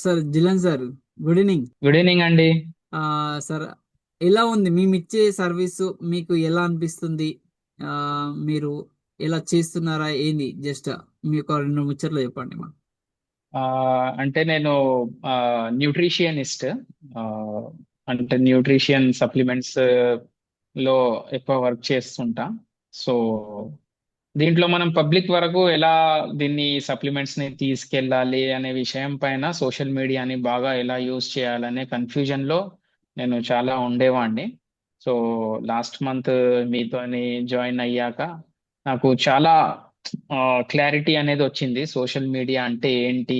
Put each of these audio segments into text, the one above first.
Sir జిలన్ sir, good evening. Good evening అండి. Sir, ఎలా ఉంది మేమిచ్చే సర్వీసు? మీకు ఎలా అనిపిస్తుంది? ఆ, మీరు ఎలా చేస్తున్నారా ఏంది? జస్ట్ మీ ఒక రెండు ముచ్చట్లు చెప్పండి మా. ఆ, అంటే నేను న్యూట్రిషియనిస్ట్. ఆ, అంటే న్యూట్రిషన్ సప్లిమెంట్స్ లో ఎక్కువ వర్క్ చేస్తుంటా. సో దీంట్లో మనం పబ్లిక్ వరకు ఎలా దీన్ని సప్లిమెంట్స్ ని తీసుకెళ్ళాలి అనే విషయం పైన సోషల్ మీడియాని బాగా ఎలా యూజ్ చేయాలనే కన్ఫ్యూజన్ లో నేను చాలా ఉండేవాడిని. సో లాస్ట్ మంత్ మీతోని జాయిన్ అయ్యాక నాకు చాలా క్లారిటీ అనేది వచ్చింది. సోషల్ మీడియా అంటే ఏంటి,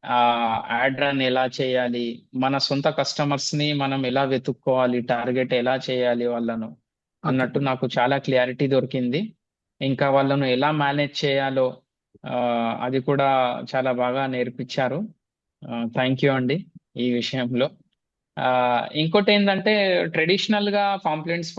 ఆ యాడ్ రన్ ఎలా చేయాలి, మన సొంత కస్టమర్స్ ని మనం ఎలా వెతుక్కోవాలి, టార్గెట్ ఎలా చేయాలి వాళ్ళను ఓకే. అన్నట్టు నాకు చాలా క్లారిటీ దొరికింది. ఇంకా వాళ్ళను ఎలా మేనేజ్ చేయాలో ఆ, అది కూడా చాలా బాగా నేర్పించారు. థ్యాంక్ యూ అండి ఈ విషయంలో. ఆ, ఇంకోటి ఏంటంటే ట్రెడిషనల్ గా పాంప్లెంట్స్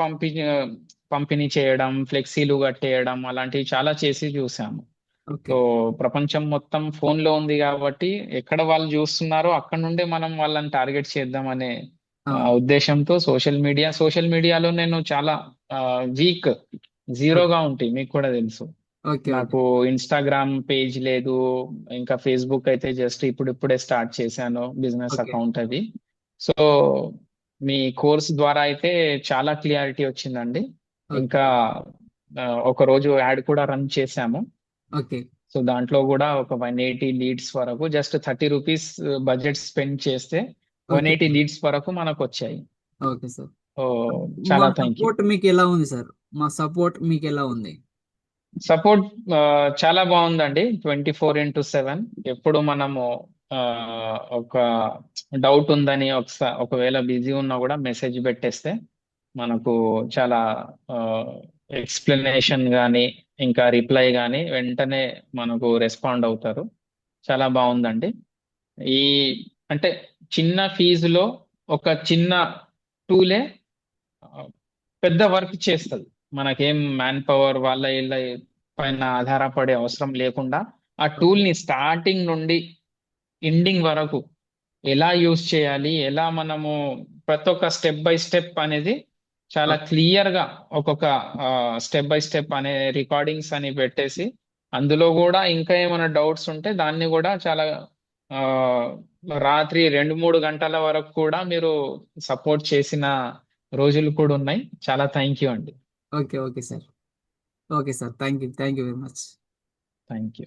పంపిణీ చేయడం, ఫ్లెక్సీలు కట్టేయడం అలాంటివి చాలా చేసి చూసాము. ఓకే. సో ప్రపంచం మొత్తం ఫోన్ లో ఉంది కాబట్టి ఎక్కడ వాళ్ళు చూస్తున్నారో అక్కడ నుండే మనం వాళ్ళని టార్గెట్ చేద్దాం అనే అవును. ఉద్దేశంతో సోషల్ మీడియాలో నేను చాలా వీక్, ఓకే. జీరోగా ఉంటాయి, మీకు కూడా తెలుసు. ఓకే. ఓకే. నాకు ఇన్స్టాగ్రామ్ పేజ్ లేదు. ఇంకా ఫేస్బుక్ అయితే జస్ట్ ఇప్పుడిప్పుడే స్టార్ట్ చేశాను, బిజినెస్ ఓకే. అకౌంట్ అది. సో మీ కోర్స్ ద్వారా అయితే చాలా క్లియారిటీ వచ్చిందండి. ఓకే. ఇంకా ఒక రోజు యాడ్ కూడా రన్ చేశాము. ఓకే. సో దాంట్లో కూడా ఒక 180 లీడ్స్ వరకు, జస్ట్ 30 రూపీస్ బడ్జెట్ స్పెండ్ చేస్తే వన్ ఓకే. ఎయిటీ లీడ్స్ వరకు మనకు వచ్చాయి. Okay sir. ఓ, మా చాలా థ్యాంక్ యూ. సపోర్ట్ మీకు ఎలా ఉంది సార్? మా సపోర్ట్ మీకు ఎలా ఉంది? సపోర్ట్ చాలా బాగుందండి. 24x7 ఎప్పుడు మనము ఆ, ఒక డౌట్ ఉందని ఒకవేళ బిజీ ఉన్నా కూడా మెసేజ్ పెట్టేస్తే మనకు చాలా ఎక్స్ప్లెనేషన్ కానీ ఇంకా రిప్లై కానీ వెంటనే మనకు రెస్పాండ్ అవుతారు. చాలా బాగుందండి. ఈ అంటే చిన్న ఫీజులో ఒక చిన్న టూలే పెద్ద వర్క్ చేస్తుంది. మనకేం మ్యాన్ పవర్ వాళ్ళ వీళ్ళ పైన ఆధారపడే అవసరం లేకుండా ఆ ఓకే. టూల్ ని స్టార్టింగ్ నుండి ఎండింగ్ వరకు ఎలా యూజ్ చేయాలి, ఎలా మనము ప్రతి ఒక్క స్టెప్ బై స్టెప్ అనేది చాలా ఓకే. క్లియర్ గా ఒక్కొక్క స్టెప్ బై స్టెప్ అనే రికార్డింగ్స్ అని పెట్టేసి అందులో కూడా ఇంకా ఏమైనా డౌట్స్ ఉంటే దాన్ని కూడా చాలా ఆ, రాత్రి 2-3 గంటల వరకు కూడా మీరు సపోర్ట్ చేసిన రోజులు కూడా ఉన్నాయి. చాలా థ్యాంక్ యూ అండి. Okay. Okay sir. Okay sir, thank you. Thank you very much. Thank you.